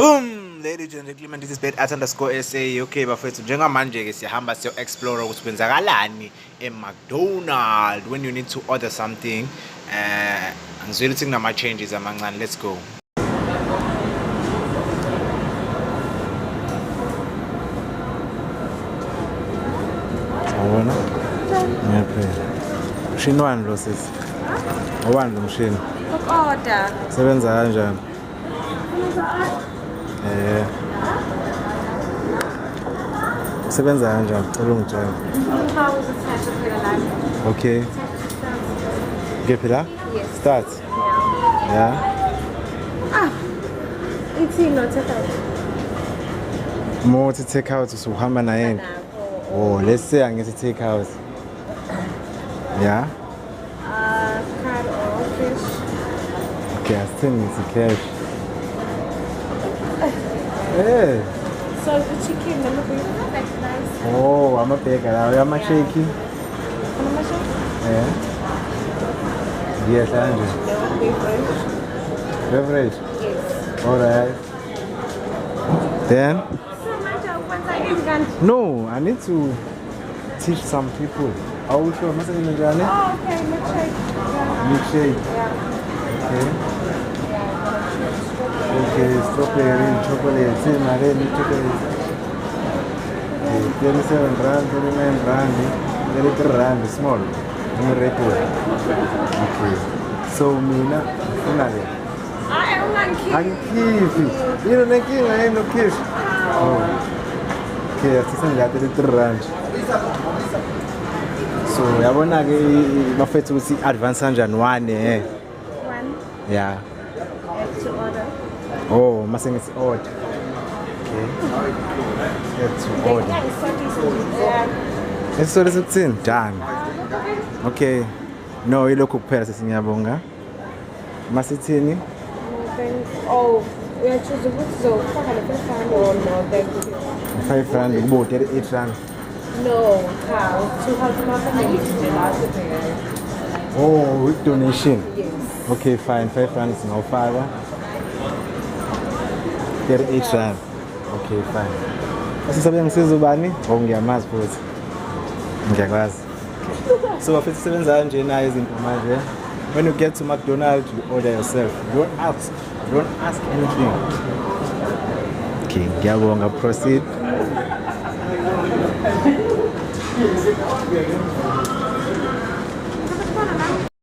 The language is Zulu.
Boom, ladies and gentlemen, this is bet@_SA. Okay, bafethu njengamanje ke siyahamba siyo explore ukuthi kwenzakalani eMcDonald's when you need to order something. Ngizwile ukuthi kunama changes amancane. Let's go. Awona? Ngiyaphela. Mshini wani lo sisi? Owani lo mshini? Order. Sebenza kanjani? Sebenza kanjani? Cela ungitshele. Okay. Ngephi la? Yes. Start. Yeah. Ithi no take out. More to take out usuhamba na yena. Oh, let's say angithi take out. Yeah. Card or fish. Okay, I still need to cash. Hey. So the chicken number three. That's nice. Oh, I'm a baker. I'm a shaky. Yeah. Yes, Andrew. No, beverage. Beverage. Yes. All right. Then? So much of once I get No, I need to teach some people. How will show? Must have been done. Oh, okay. Milkshake. Milkshake. Yeah. Okay. Okay, strawberry, chocolate, same array, chocolate. Okay, 27 rand, 29 rand, 33 rand, small. Okay. So, Mina, finally. I am not I'm kidding. You don't like it, I am no kiss. Oh. Okay, I think I 33 rand. So, I want to see advance and one. One. Yeah. To order. Oh, must it's odd. Okay. That's odd. It's so it's done. Okay. No, you look kuphela sesingiyabonga. Masithini? Oh, we are choosing which zone. 500 or no, thank you. 5 rand, kubo 38 rand. No, how? 200 months. Oh, with donation. Yes. Okay, fine. 5 rand is no father. 38 rand. Okay, fine. Sisabe ngisiza ubani? Ngiyamazi futhi. Ngiyakwazi. So if it's sebenza kanje na izinto manje. When you get to McDonald's, you order yourself. Don't ask anything. Okay, ngiyabonga, proceed.